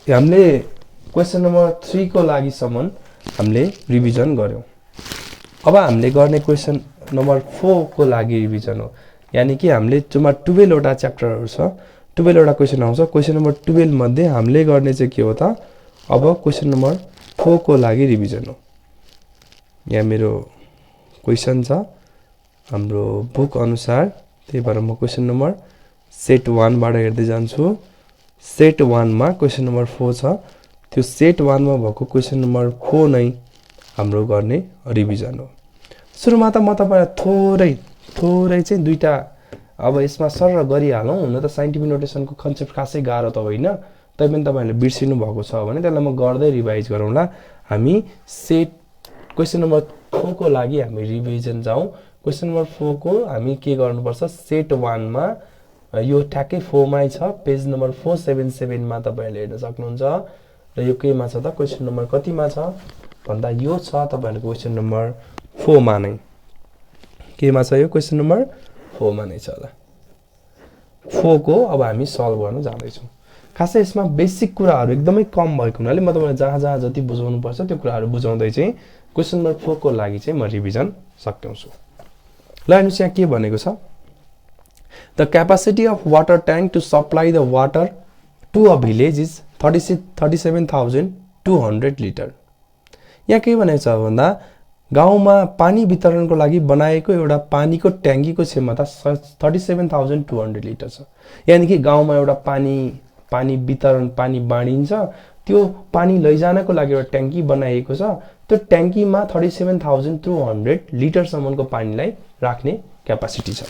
हामीले question number 3 को लागिसम्म हामीले रिभिजन गर्यौं। अब हामीले गर्ने क्वेशन नम्बर 4 को लागि रिभिजन हो। यानी कि हामीले जुमा 12 वटा च्याप्टरहरु छ, 12 वटा क्वेशन आउँछ। क्वेशन नम्बर 12 मध्ये हामीले गर्ने चाहिँ के हो त? अब क्वेशन नम्बर 4 को लागि रिभिजन हो। यहाँ मेरो क्वेशन छ हाम्रो बुक अनुसार, त्यही भएर म क्वेशन नम्बर सेट 1 बाट हेर्दै जान्छु। सेट 1 मा क्वेशन नम्बर 4 छ। त्यो सेट 1 मा भएको क्वेशन नम्बर 4 नै हाम्रो गर्ने रिभिजन हो। सुरुमा त म तपाईलाई थोरै चाहिँ दुईटा अब यसमा सरर गरिहालौं। हुन त साइन्टिफिक नोटेसनको कन्सेप्ट खासै गाह्रो त होइन, तैपनि तपाईहरुले बिर्सिनु भएको छ भने त्यसलाई म गर्दै रिभाइज गरौँला। हामी सेट क्वेशन नम्बर 4 को लागि हामी रिभिजन जाउँ। क्वेशन नम्बर 4 को हामी के गर्नुपर्छ? सेट 1 मा यो ठ्याक्कै 4 मै छ, पेज नम्बर 477 मा तपाईहरुले हेर्न सक्नुहुन्छ। र यो केमा छ त? क्वेशन नम्बर कतिमा छ भन्दा यो छ तपाईहरुको क्वेशन नम्बर 4 मा नै। केमा छ यो? क्वेशन नम्बर 4 मा नै छ ल। 4 को अब हामी सल्भ गर्न जाँदै छौं। खासै यसमा बेसिक कुराहरु एकदमै कम भएको हुनाले म तपाईलाई जहाँ जति बुझाउनु पर्छ त्यो कुराहरु बुझाउँदै चाहिँ क्वेशन नम्बर 4 को लागि चाहिँ म रिभिजन सकाउँछु। ल हेर्नुस् यहाँ के भनेको छ? The capacity of water tank to supply the water to a village is 37,200 liter. यहाँ के भनेको छ भन्दा गाउँमा पानी वितरणको लागि बनाएको एउटा पानीको ट्याङ्कीको क्षमता 37,200 लिटर छ। यानी कि गाउँमा एउटा पानी वितरण पानी बाँडिन्छ, त्यो पानी लैजानको लागि एउटा ट्याङ्की बनाइएको छ। त्यो ट्याङ्कीमा 37,200 लिटर सम्मको पानीलाई राख्ने क्यापासिटी छ।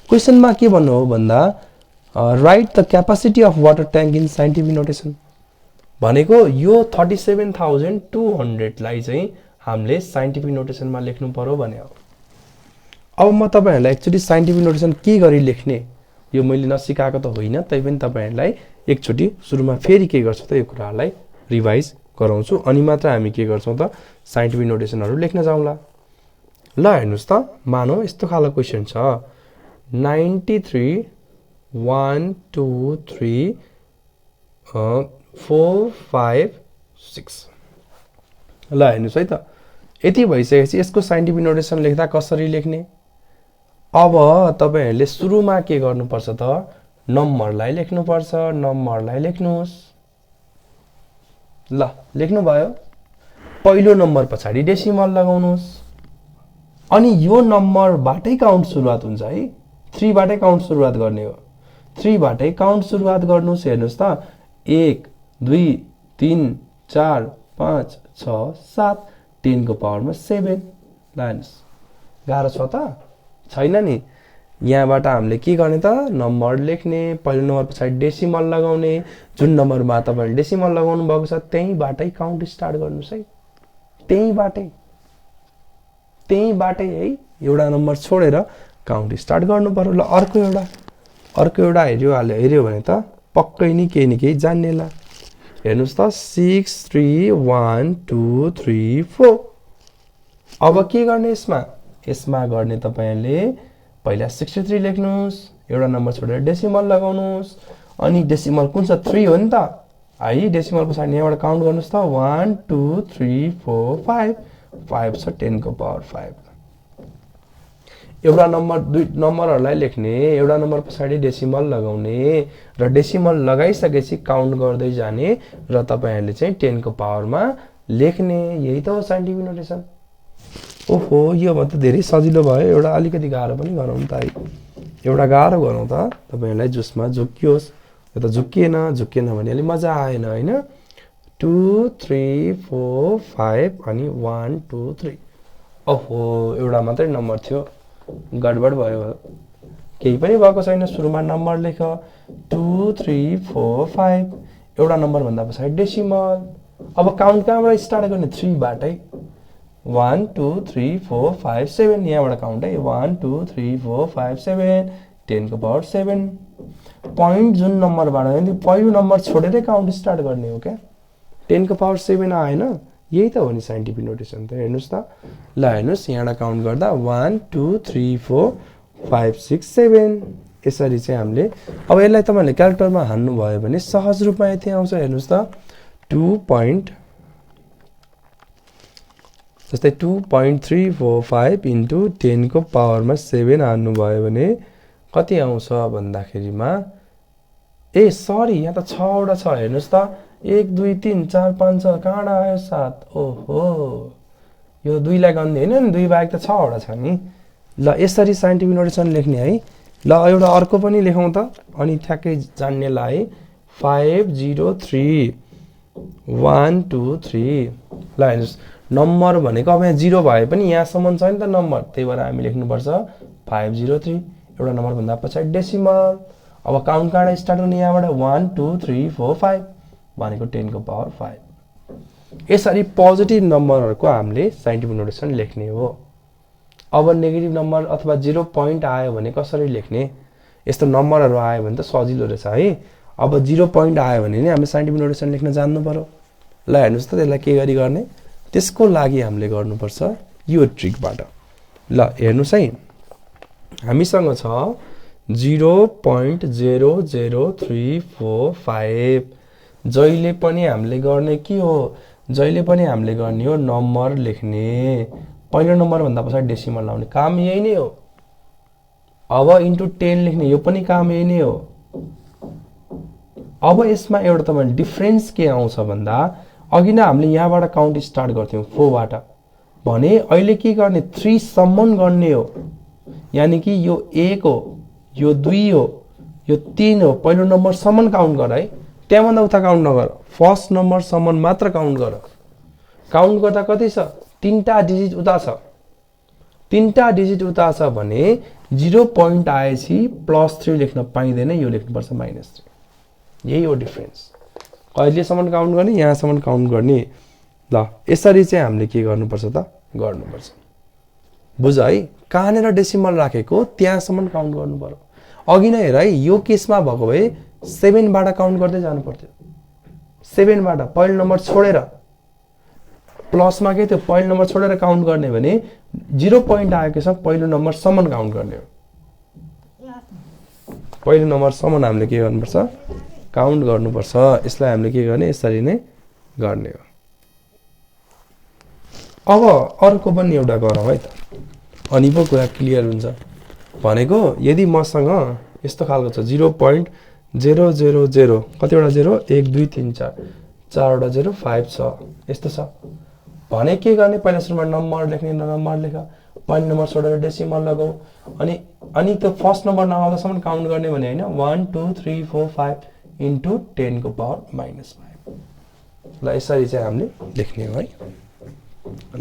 क्वेशनमा के भन्नु हो भन्दा right the capacity of water tank in scientific notation भनेको यो 37,200 लाई चाहिँ हामीले साइन्टिफिक नोटेसनमा लेख्नु पर्यो भने हो। अब म तपाईहरुलाई एकचोटी साइन्टिफिक नोटेसन के गरी लेख्ने यो मैले नसिकाएको त होइन, तैपनि तपाईहरुलाई एकचोटी सुरुमा फेरि के गर्छु त यो कुराहरुलाई रिभाइज गराउँछु, अनि मात्र हामी के गर्छौं त साइन्टिफिक नोटेसनहरु लेख्न जाउँला। ल हेर्नुस् त, मानौ यस्तो खालको क्वेशन छ 93 1 2 3 4 5 6। ल हेर्नुस् है त, यति भइसकेपछि यसको साइन्टिफिक नोटेसन लेख्दा कसरी लेख्ने? अब तपाईहरुले सुरुमा के गर्नुपर्छ त नम्बरलाई लेख्नुपर्छ। नम्बरलाई लेख्नुस्। ल लेख्नु भयो। पहिलो नम्बर पछाडी डेसिमल लगाउनुस्। अनि यो नम्बरबाटै काउन्ट सुरुवात हुन्छ है, 3 बाटै काउन्ट सुरुवात गर्ने हो। 3 बाटै काउन्ट सुरुवात गर्नुस्। हेर्नुस् त 1 2 3 4 5 6 7 10 को पावरमा 7। लानुस् गाह्रो छ त छैन नि। यहाँबाट हामीले के गर्ने त नम्बर लेख्ने, पहिलो नम्बर पछाडी डेसिमल लगाउने, जुन नम्बरमा तपाईले डेसिमल लगाउनु भएको छ त्यही बाटै काउन्ट स्टार्ट गर्नुस् है। त्यही बाटै है, एउटा नम्बर छोडेर काउन्ट स्टार्ट गर्नु पर्यो। ल अर्को एउटा हेर्यो भने त पक्कै नि केही जान्नेला। हेर्नुस् त 6 3 1 2 3 4। अब के गर्ने यसमा गर्ने तपाईहरुले पहिला 63 लेख्नुस्, एउटा नम्बर छोडेर डेसिमल लगाउनुस्, अनि डेसिमल कुन छ 3 हो नि त है। डेसिमल पछाडी यहाँबाट काउन्ट गर्नुस् त 1 2 3 4 5 5 छ 10 को पावर 5। एउटा नम्बर दुई नम्बरहरुलाई लेख्ने, एउटा नम्बर पछाडी डेसिमल लगाउने र डेसिमल लगाइसकेपछि काउन्ट गर्दै जाने र तपाईहरुले चाहिँ 10 को पावरमा लेख्ने। यही त हो साइन्टिफिक नोटेसन। ओहो यो भन्दा धेरै सजिलो भयो। एउटा अलिकति गाह्रो पनि गरौँ त है। एउटा गाह्रो गरौँ त तपाईहरुलाई जसमा झुक्कियोस्। यो त झुक्किएन भने अलि मजा आएन हैन। 2 3 4 5 अनि 1 2 3। ओहो एउटा मात्रै नम्बर थियो, गडबड भयो। केही पनि भएको छैन। सुरुमा नम्बर लेख 2 3 4 5, एउटा नम्बर भन्दा पछाडी डेसिमल। अब काउन्ट कहाँबाट स्टार्ट गर्ने? 3 बाटै 1 2 3 4 5 7। यहाँबाट काउन्ट है 1 2 3 4 5 7 10 को पावर 7। पॉइंट जुन नम्बरबाट नि पहिलो नम्बर छोडेरै काउन्ट स्टार्ट गर्ने हो क्या। 10 को पावर 7 आएन। यही त हो नि साइन्टिफिक नोटेसन त। हेर्नुस् त ल हेर्नुस् यहाँबाट काउन्ट गर्दा 1 2 3 4 5 6 7। यसरी चाहिँ हामीले अब यसलाई तपाईहरुले क्याल्कुलेटरमा हान्नु भयो भने सहज रूपमा यति आउँछ हेर्नुस् त 2. जस्तै 2.345 इन्टु 10 को पावरमा 7 हान्नु भयो भने कति आउँछ भन्दाखेरिमा ए सरी यहाँ त 6 वटा छ हेर्नुस् त 1 2 3 4 5 6 कहाँडा आयो 7 ओहो यो 2 लाई गन्ने हैन नि 2 बाहेक त 6 वटा छ नि ल यसरी साइन्टिफिक नोटेसन लेख्ने है ल एउटा अर्को पनि लेखौं त अनि ठ्याक्कै जान्नेलाई 503 1 2 3 ल हेर्नुस् नम्बर भनेको अब यहाँ 0 भए पनि यहाँसम्म छ नि त नम्बर त्यही भएर हामी लेख्नु पर्छ 503 एउटा नम्बर भन्दा पछाडी डेसिमल अब काउन्ट कहाँबाट स्टार्ट गर्ने यहाँबाट 1 2 3 4 5 भनेको 10 को पावर 5 यसरी पोजिटिभ नम्बरहरुको हामीले साइन्टिफिक नोटेसन लेख्ने हो अब नेगेटिभ नम्बर अथवा 0 पोइन्ट आयो भने कसरी लेख्ने यस्तो नम्बरहरु आयो भने त सजिलो रहेछ है अब 0 पोइन्ट आयो भने नि हामीले साइन्टिफिक नोटेसन लेख्न जान्नु पर्यो ल हेर्नुस् त त्यसलाई के गरी गर्ने त्यसको लागि हामीले गर्नुपर्छ यो ट्रिकबाट ल हेर्नुस् है हामीसँग छ 0.00345 जहिले पनि हामीले गर्ने के हो जहिले पनि हामीले गर्ने हो नम्बर लेख्ने पहिलो नम्बर भन्दा पछाडी डेसिमल लाउने काम यही नै हो अब इन्टु 10 लेख्ने यो पनि काम यही नै हो अब यसमा एउटा तपाईले डिफरेन्स के आउँछ भन्दा अघि नै हामीले यहाँबाट काउन्ट स्टार्ट गर्थ्यौं 4 बाट भने अहिले के गर्ने 3 सम्म गर्ने हो यानी कि यो 1 हो यो 2 हो यो 3 हो पहिलो नम्बर सम्म काउन्ट गर है त्यहाँभन्दा उता काउन्ट नगर फर्स्ट नम्बर सम्म मात्र काउन्ट गर काउन्ट गर्दा कति छ 3टा डिजिट उता छ 3टा डिजिट उता छ भने 0 पोइन्ट आएपछि +3 लेख्न पाइदैन यो लेख्नुपर्छ -3 यही हो डिफरेन्स कहिलेसम्म काउन्ट गर्ने यहाँसम्म काउन्ट गर्ने ल यसरी चाहिँ हामीले के गर्नुपर्छ त गर्नुपर्छ बुझ है कहाँनेर डेसिमल राखेको त्यहाँसम्म काउन्ट गर्नु पर्यो अघि नै हेर है यो केसमा भएको भए 7 बाट काउन्ट गर्दै जानु पर्थ्यो 7 बाट पहिलो नम्बर छोडेर प्लसमा के थियो पहिलो नम्बर छोडेर काउन्ट गर्ने भने 0 पोइन्ट आएको छ पहिलो नम्बर सम्म काउन्ट गर्ने हो पहिलो नम्बर सम्म हामीले के गर्नुपर्छ काउन्ट गर्नुपर्छ यसलाई हामीले के गर्ने यसरी नै गर्ने हो अब अर्को पनि एउटा गरौँ है त अनि पो कुरा क्लियर हुन्छ भनेको यदि मसँग यस्तो खालको छ 0.000 कतिवटा 0 1 2 3 4 चारवटा 0 5 छ यस्तो छ भने के गर्ने पहिला सुरुमा नम्बर लेख्ने नम्बर लेख पहिलो नम्बर छोडेर डेसिमल लगाऊ अनि त्यो फर्स्ट नम्बर नआउँदासम्म काउन्ट गर्ने भने हैन 1 2 3 4 5 इन्टु 10 को पावर -5 ल यसरी चाहिँ हामीले लेख्ने हो है ल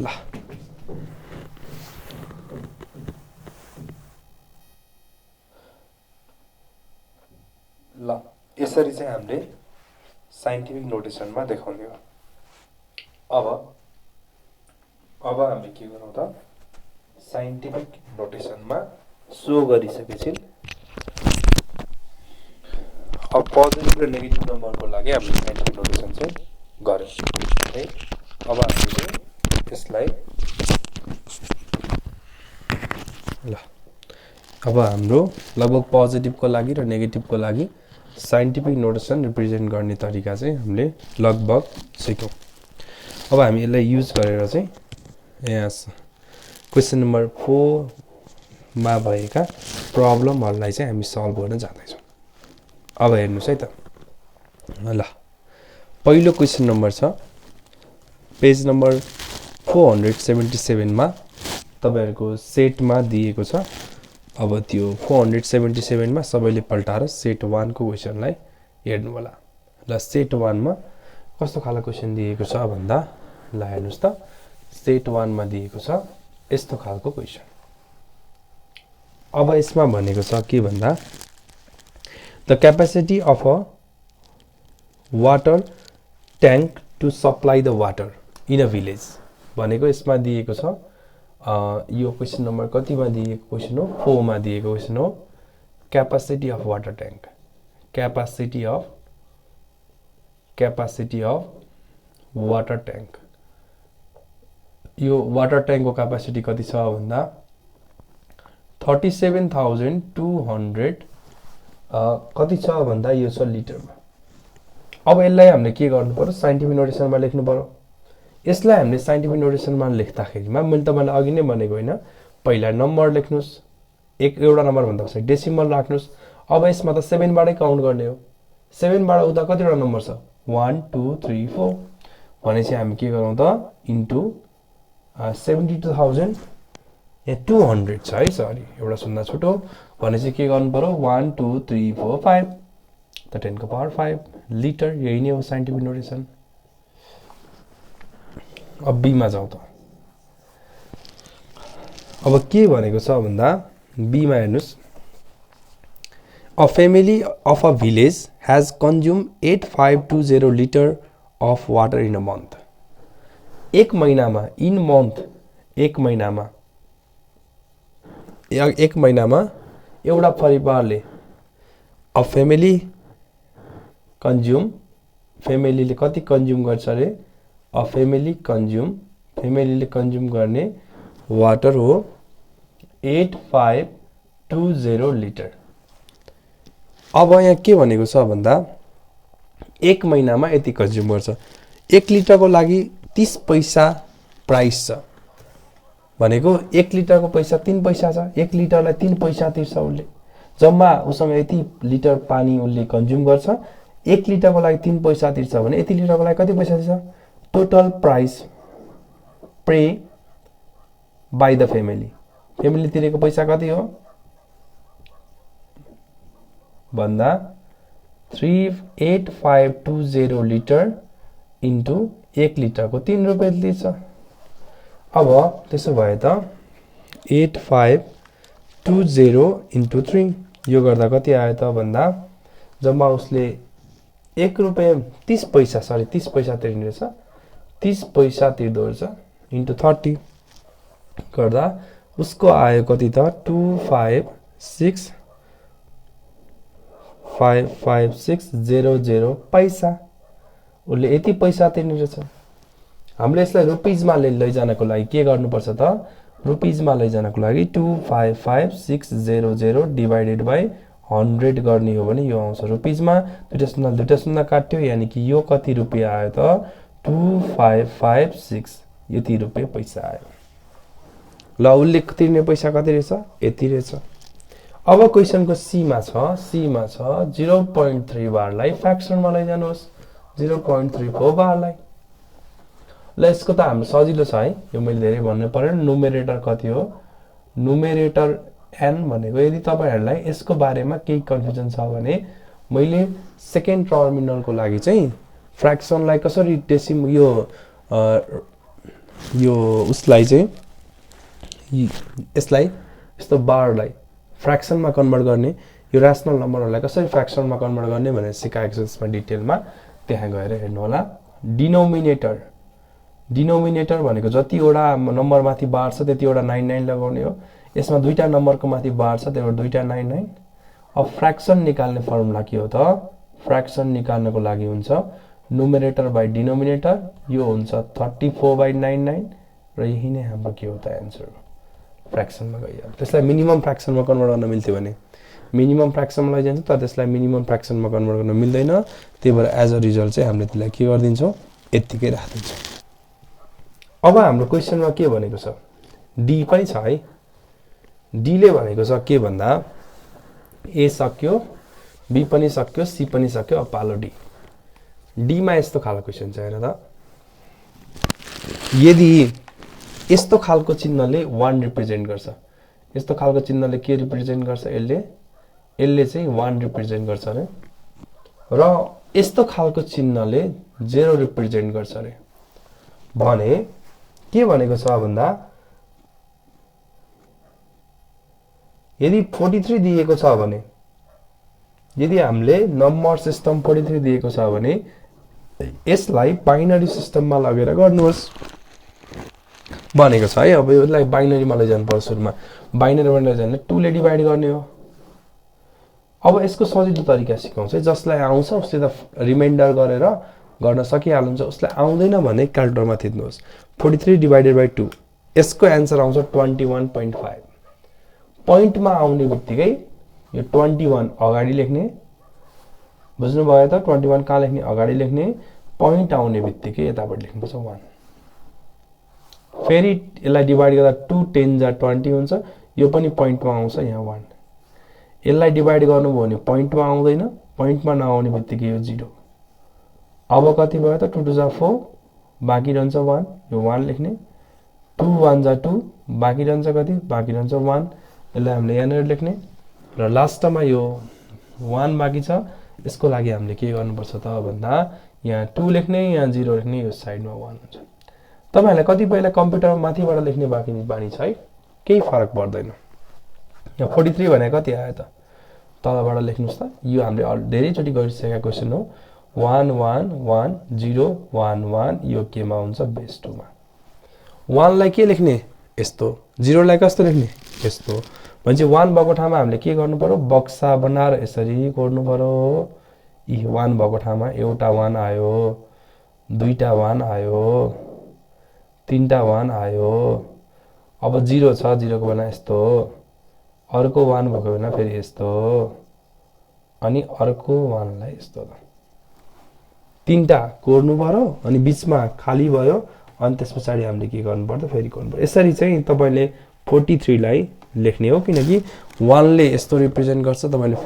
ल यसरी चाहिँ हामीले साइन्टिफिक नोटेसनमा देखाउने हो अब हामीले के गरौँ त साइन्टिफिक नोटेसनमा सो गरिसकेपछि अब पोजिटिभ र नेगेटिभ नम्बरको लागि हामीले साइन्टिफिक नोटेसन चाहिँ गर्यौं है अब हामीले यसलाई ल अब हाम्रो लगभग पोजिटिभको लागि र नेगेटिभको लागि साइन्टिफिक नोटेसन रिप्रेजेन्ट गर्ने तरिका चाहिँ हामीले लगभग सिक्यौं अब हामी यसलाई युज गरेर चाहिँ यहाँ क्वेशन नम्बर 4 मा भएका प्रब्लमहरुलाई चाहिँ हामी सल्भ गर्न जाँदैछौं अब हेर्नुस् है त ल पहिलो क्वेशन नम्बर छ पेज नम्बर 477 मा तपाईहरुको सेटमा दिएको छ अब त्यो 477 मा सबैले पल्टाएर सेट 1 को क्वेशनलाई हेर्नु होला ल सेट 1 मा कस्तो खालको क्वेशन दिएको छ भन्दा ल हेर्नुस् त सेट 1 मा दिएको छ यस्तो खालको क्वेशन अब यसमा भनेको छ के भन्दा the capacity of a water tank to supply the water in a village भनेको यसमा दिएको छ यो क्वेशन नम्बर कतिमा दिएको क्वेशन हो 4 मा दिएको क्वेशन हो capacity of water tank capacity of water tank यो वाटर ट्याङ्क को क्यापेसिटी कति छ भन्दा 37,200 कति छ भन्दा यो छ लिटरमा। अब यसलाई हामीले के गर्नु पर्यो, साइन्टिफिक नोटेसनमा लेख्नु पर्यो। यसलाई हामीले साइन्टिफिक नोटेसनमा लेख्दाखेरिमा मैले तपाईलाई अघि नै भनेको होइन, पहिला नम्बर लेख्नुस्, एउटा नम्बर भन्दा पछि डेसिमल राख्नुस्। अब यसमा त 7 बाटै काउन्ट गर्ने हो। 7 बाट उता कतिवटा नम्बर छ, 1 2 3 4 भनेपछि हामी के गरौँ त, इन्टु 72,000 यहाँ 200 छ है, सरी एउटा शून्य छुटो भनेपछि के गर्नु पर्यो, 1 2 3 4 5 त 10 को पावर 5 लिटर। यही नै हो साइन्टिफिक नोटेसन। अब बी मा जाउँ त। अब के भनेको छ भन्दा बी मा हेर्नुस्, a family of a village has consume 8520 litre of water in a month. एक महिनामा, इन मन्थ एक महिनामा एउटा परिवारले, अ फ्यामिली कन्ज्युम, फ्यामिलीले कति कन्ज्युम गर्छ अरे, अ फ्यामिली कन्ज्युम, फ्यामिलीले कन्ज्युम गर्ने वाटर हो 8520 लिटर। अब यहाँ के भनेको छ भन्दा एक महिनामा यति कन्ज्युम गर्छ। 1 लिटरको लागि 30 पैसा प्राइस छ भनेको 1 लिटरको पैसा 3 पैसा छ। 1 लिटरलाई 3 पैसा तिर्छ उसले। जम्मा उसँग यति लिटर पानी उसले कन्ज्युम गर्छ। 1 लिटरको लागि 3 पैसा तिर्छ भने यति लिटरको लागि कति पैसा तिर्छ, total price pay by the family. Family तिरेको पैसा कति हो भन्दा 8520 लिटर इन्टु 1 लिटरको 3 रुपैयाँ तिर्छ। अब त्यसो भए त 8520 इन्टु 3 यो गर्दा कति आयो त भन्दा जम्मा उसले 1 रुपैयाँ 30 पैसा, सरी 30 पैसा तिर्ने रहेछ, 30 पैसा तिर्दो रहेछ इन्टु 30 गर्दा उसको आयो कति त 256,55600 पैसा। उसले यति पैसा तिर्ने रहेछ। हामीले यसलाई रुपिजमा लैजानको लागि के गर्नुपर्छ त, रुपिजमा लैजानको लागि 255,600 डिभाइडेड बाई 100 गर्ने हो भने यो आउँछ रुपिजमा। दुईटा शून्य काट्यो, यानी कि यो कति रुपियाँ आयो त 2556 यति रुपियाँ पैसा आयो। ल उसले तिर्ने पैसा कति रहेछ, यति रहेछ। अब क्वेसनको सी मा छ 0.3 बारलाई फ्र्याक्सनमा लैजानुहोस्, 0.34 बारलाई। ल यसको त हाम्रो सजिलो छ है, यो मैले धेरै भन्नु परेन। नुमेरेटर कति हो, नुमेरेटर n भनेको। यदि तपाईहरुलाई यसको बारेमा केही कन्फ्युजन छ भने मैले सेकेन्ड टर्मिनलको लागि चाहिँ फ्र्याक्सनलाई कसरी डेसिम यो उसलाई चाहिँ यसलाई यस्तो बारलाई फ्र्याक्सनमा कन्भर्ट गर्ने, यो रेशनल नम्बरहरुलाई कसरी फ्र्याक्सनमा कन्भर्ट गर्ने भनेर सिकाएको छु यसमा डिटेलमा, त्यहाँ गएर हेर्नु होला। डिनोमिनेटर भनेको जतिवटा नम्बर माथि बार छ त्यतिवटा 99 लगाउने हो। यसमा दुईटा नम्बरको माथि बार छ त्यही भएर दुईटा 99। अब फ्र्याक्सन निकाल्ने फर्मुला के हो त, फ्र्याक्सन निकाल्नको लागि हुन्छ नुमेरेटर बाइ डिनोमिनेटर, यो हुन्छ 34/99 र यही नै हाम्रो के हो त आन्सर फ्र्याक्सनमा गइहाल्यो। त्यसलाई मिनिमम फ्र्याक्सनमा कन्भर्ट गर्न मिल्थ्यो भने मिनिमम फ्र्याक्सनमा लैजान्छ, तर त्यसलाई मिनिमम फ्र्याक्सनमा कन्भर्ट गर्न मिल्दैन। त्यही भएर एज अ रिजल्ट चाहिँ हामीले त्यसलाई के गर्दिन्छौँ, यतिकै राख्दिन्छौँ। अब हाम्रो क्वेसनमा के भनेको छ, डी पनि छ है। डी ले भनेको छ के भन्दा ए सक्यो, बी पनि सक्यो, सी पनि सक्यो, अब पालो डी। डी मा यस्तो खालको क्वेसन छ हेर त, यदि यस्तो खालको चिन्हले 1 रिप्रेजेन्ट गर्छ, यस्तो खालको चिन्हले के रिप्रेजेन्ट गर्छ, यसले चाहिँ 1 रिप्रेजेन्ट गर्छ अरे, र यस्तो खालको चिन्हले 0 रिप्रेजेन्ट गर्छ अरे भने के भनेको छ भन्दा यदि 43 दिएको छ भने, यदि हामीले नम्बर सिस्टम 43 दिएको छ भने यसलाई बाइनरी सिस्टममा लगेर गर्नुहोस् भनेको छ है। अब यसलाई बाइनरीमा लैजानु पर्छ। सुरुमा बाइनरीमा लैजाने 2 ले डिभाइड गर्ने हो। अब यसको सजिलो तरिका सिकाउँछ, जसलाई आउँछ उसले त रिमाइन्डर गरेर गर्न सकिहाल्नुहुन्छ, उसलाई आउँदैन भने क्याल्कुलेटरमा थिच्नुहोस्। 43 डिभाइडेड बाइ 2 यसको आन्सर आउँछ 21.5। पोइन्टमा आउने बित्तिकै यो 21 अगाडि लेख्ने, बुझ्नुभयो त? 21 कहाँ लेख्ने? अगाडि लेख्ने, पोइन्ट आउने बित्तिकै यताबाट लेख्नुपर्छ 1। फेरि यसलाई डिभाइड गर्दा 2 10 जा 20 हुन्छ, यो पनि पोइन्टमा आउँछ यहाँ 1। यसलाई डिभाइड गर्नुभयो भने पोइन्टमा आउँदैन, पोइन्टमा नआउने बित्तिकै यो 0। अब कति भयो त? 2 2 जा 4, बाँकी रहन्छ 1, यो 1 लेख्ने, 2 1 जा 2, बाँकी रहन्छ कति? बाँकी रहन्छ 1, यसलाई हामीले यहाँनिर लेख्ने र लास्टमा यो 1 बाँकी छ। यसको लागि हामीले के गर्नुपर्छ त भन्दा यहाँ 2 लेख्ने, यहाँ 0 लेख्ने, यो साइडमा 1 हुन्छ। तपाईहरुलाई कतिपयलाई कम्प्युटरमा माथिबाट लेख्ने बानी छ है, केही फरक पर्दैन। यहाँ 43 भने कति आयो त? तलबाट लेख्नुस् त। यो हामीले धेरैचोटि गरिसकेका क्वेशन हो। 1 1 1 0 1 1, यो केमा हुन्छ? बेस 2 मा। 1 लाई के लेख्ने? यस्तो। 0 लाई कस्तो लेख्ने? यस्तो। भनेपछि 1 भएको ठाउँमा हामीले के गर्नु पर्यो? बक्सा बनाएर यसरी कोर्नु पर्यो। यी 1 भएको ठाउँमा एउटा 1 आयो, दुईटा 1 आयो, तीनटा 1 आयो। अब 0 छ, 0 को बेला यस्तो, अर्को 1 भएको बेला फेरि यस्तो, अनि अर्को 1 लाई यस्तो। तीनटा कोर्नु पर्यो, अनि बीचमा खाली भयो, अनि त्यसपछि हामीले के गर्नु पर्छ? फेरि कोर्नु पर्यो। यसरी चाहिँ तपाईले 43 लाई लेख्ने हो, किनकि 1 ले यस्तो रिप्रेजेन्ट गर्छ। तपाईले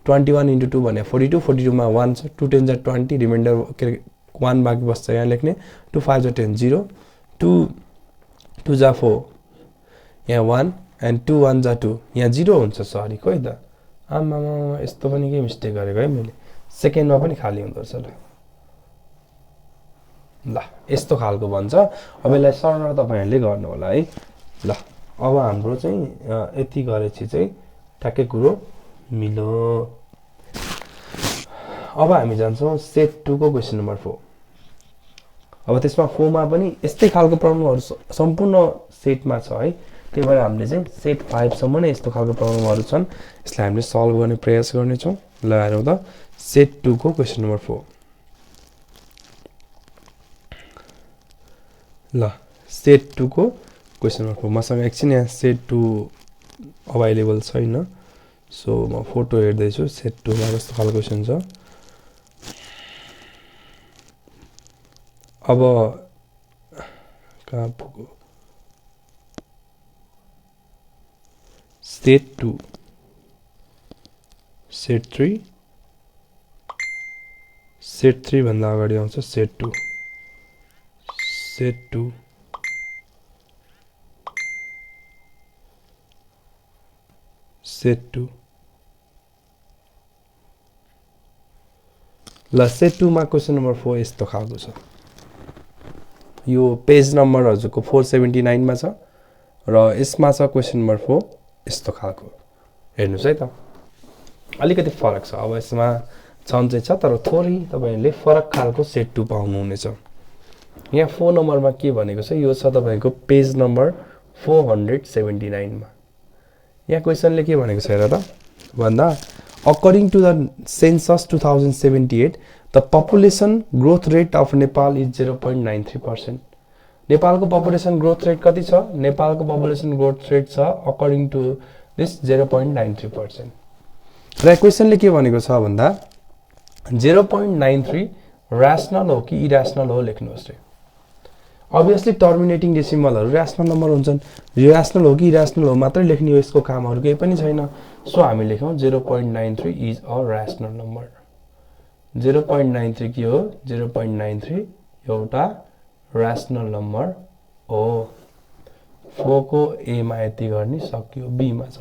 21 into 2 भने 42, 42 मा 1 छ, 2 10 जा 20, रिमाइन्डर के 1 बाँकी बस्छ, यहाँ लेख्ने। 2 5 जा 10 0, 2 2 जा 4, यहाँ 1, एन्ड 2 1 जा 2, यहाँ 0 हुन्छ। सरी खोइ त, आमामा यस्तो पनि के मिस्टेक गरेको है मैले। सेकेन्डमा पनि खाली हुँदो रहेछ। ल यस्तो खालको भन्छ। अब यसलाई सरल तपाईहरुले गर्नु होला है। ल अब हाम्रो चाहिँ यति गरेपछि चाहिँ ठ्याक्कै कुरो मिलो। अब हामी जान्छौं सेट 2 को क्वेशन नम्बर 4। अब त्यसमा 4 मा पनि यस्तै खालको प्रब्लमहरु सम्पूर्ण सेटमा छ है। त्यही भएर हामीले चाहिँ सेट 5 सम्म नै यस्तो खालको प्रब्लमहरु छन्। यसलाई हामीले सल्भ गर्ने प्रयास गर्ने छौं। ल हेरौं त सेट 2 को क्वेशन नम्बर 4। ल सेट 2 को क्वेशन नम्बर 4 मसँग एकछिन यहाँ सेट 2 अवेलेबल छैन, सो म फोटो हेर्दै छु। सेट 2 मा कस्तो खालको क्वेशन छ। अब कहाँ पुग्यो? सेट 2, सेट 3, सेट 3 भन्दा अगाडि आउँछ सेट 2, सेट 2, सेट 2। ल सेट 2 मा क्वेशन नम्बर 4 यस्तो खालको छ। यो पेज नम्बर हजुरको 479 मा छ र यसमा छ क्वेशन नम्बर 4 यस्तो खालको। हेर्नुस् है त, अलिकति फरक छ। अब यसमा छन्चै छ, तर थोरै तपाईहरुले फरक खालको सेट 2 पाउनु हुनेछ। यहाँ 4 नम्बरमा के भनेको छ? यो छ तपाईको पेज नम्बर 479 मा। यहाँ क्वेशनले के भनेको छ हेर त भन्दा, according to the census 2078 the population growth rate of Nepal is 0.93%। नेपालको पपुलेसन ग्रोथ रेट कति छ? नेपालको पपुलेसन ग्रोथ रेट छ अकॉर्डिंग टू दिस 0.93%। र क्वेशनले के भनेको छ भन्दा 0.93 र्याशनल हो कि इर्याशनल हो लेख्नुहोस् रे। अभियसली टर्मिनेटिङ डेसिमलहरु र्याशनल नम्बर हुन्छन्। यो र्याशनल हो कि इर्याशनल हो मात्रै लेख्ने हो, यसको कामहरु केही पनि छैन। सो हामी लेखौं 0.93 इज अ र्याशनल नम्बर। 0.93 के हो? 0.93 एउटा र्याशनल नम्बर हो। 4 को ए मा यति गर्ने सक्यो, बी मा छ।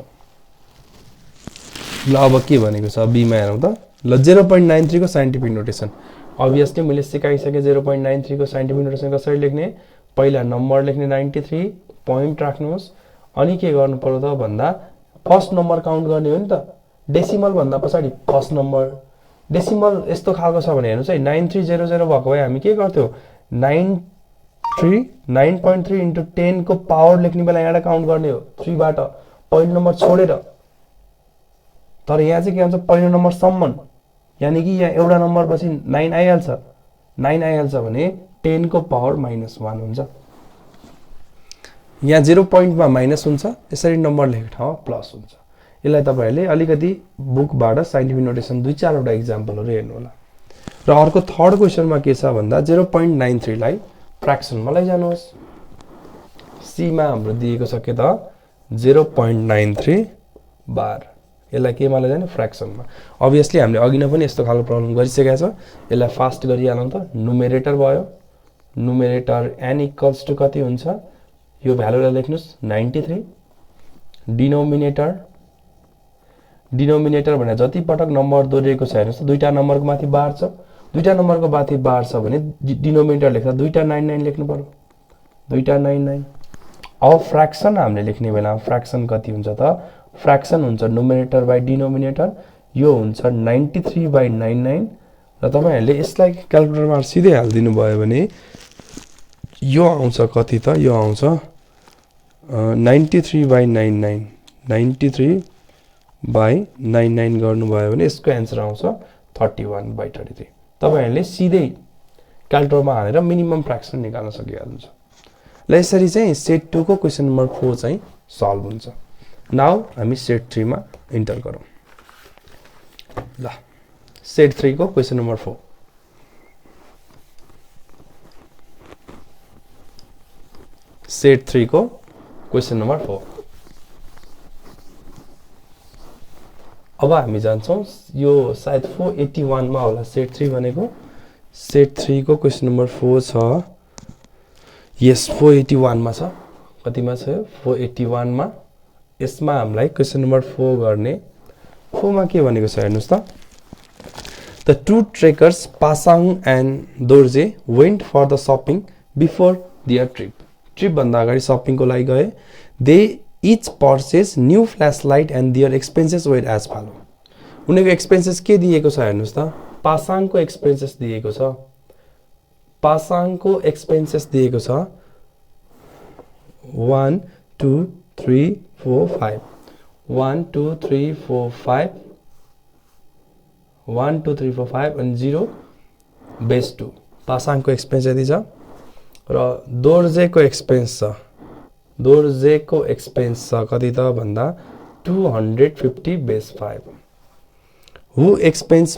ल अब के भनेको छ बी मा हेरौं त। ल 0.93 को साइन्टिफिक नोटेसन अभियसली मैले सिकाइसके। 0.93 को साइन्टिफिक नोटेसन कसरी लेख्ने? पहिला नम्बर लेख्ने 93, पोइन्ट राख्नुहोस्, अनि के गर्नु पर्यो त भन्दा फर्स्ट नम्बर काउन्ट गर्ने हो नि त। डेसिमल भन्दा पछाडी फर्स्ट नम्बर। डेसिमल यस्तो खालको छ भने हेर्नुस् है, 9300 भएको भए हामी के गर्थ्यौ? 9.3 इन्टु 10 को पावर लेख्ने बेला यहाँ काउन्ट गर्ने हो 3 बाट, पहिलो नम्बर छोडेर। तर यहाँ चाहिँ के हुन्छ? पहिलो नम्बर सम्म, यानी कि यहाँ एउटा नम्बर पछि 9 आइहाल्छ। 9 आइहाल्छ भने 10 को पावर -1 हुन्छ। यहाँ 0 पोइन्टमा माइनस हुन्छ, यसरी नम्बर लेखेको ठाउँमा प्लस हुन्छ। यसलाई तपाईहरुले अलिकति बुकबाट साइन्टिफिक नोटेसन 2-4 वटा एक्जाम्पलहरु हेर्नु होला। र अर्को थर्ड क्वेशनमा के छ भन्दा 0.93 लाई फ्र्याक्सनमा लैजानुहोस्। सी मा हाम्रो दिएको छ के त 0.93 बार। यसलाई केमा लैजाने फ्र्याक्सनमा। अभियसली हामीले अघि नै पनि यस्तो खालको प्रब्लम गरिसकेका छ। यसलाई फास्ट गरिहालौं त। नुमेरेटर भयो। नुमेरेटर n इक्वल्स टु कति हुन्छ? यो भ्यालुलाई लेख्नुस् 93। डिनोमिनेटर भने जति पटक नम्बर दोहोरिएको छ हेर्नुस् त दुईटा नम्बरको माथि बार छ। दुईटा नम्बरको माथि बार छ भने डिनोमिनेटर लेख्दा दुईटा 99 लेख्नु पर्यो। दुईटा 99। अब फ्र्याक्सन हामीले लेख्ने बेला फ्र्याक्सन कति हुन्छ त? फ्र्याक्सन हुन्छ नुमेरेटर बाइ डिनोमिनेटर। यो हुन्छ 93/99 र तपाईहरुले यसलाई क्याल्कुलेटरमा सिधै हाल्दिनु भयो भने यो आउँछ कति त? यो आउँछ 93/99 93/99 गर्नुभयो भने यसको आन्सर आउँछ 31/33। तपाईहरुले सिधै क्याल्कुलेटरमा हालेर मिनिमम फ्र्याक्सन निकाल्न सकिहाल्नुहुन्छ। ल यसरी चाहिँ सेट 2 को क्वेशन नम्बर 4 चाहिँ सल्भ हुन्छ। नाउ हामी सेट 3 मा इन्टर गरौँ। ल सेट 3 को क्वेशन नम्बर 4। सेट 3 को क्वेशन नम्बर 4। अब हामी जान्छौं यो सायद 481 मा होला सेट 3 भनेको। सेट 3 को क्वेशन नम्बर 4 छ। यस 481 मा छ। कतिमा छ? 481 मा। यसमा हामीलाई क्वेशन नम्बर 4 गर्ने। 4 मा के भनेको छ हेर्नुस् त। The two trekkers Pasang and Dorje went for the shopping before their trip. Trip भन्दा अगाडि शपिङ को लागि गए। They each purchased new flashlight and their expenses were as follow. उनीहरुको एक्सपेन्सेस के दिएको छ हेर्नुस् त। पासाङको एक्सपेन्सेस दिएको छ। पासाङको एक्सपेन्सेस दिएको छ 1 2 3 4 5 1 2 3 4 5 1 2 3 4 5 and 0 base 2 पासाङको एक्सपेन्स यति छ। र दोर्जेको एक्सपेन्स छ। दोर्जेको एक्सपेन्स छ कति त भन्दा 250 base 5। Who expense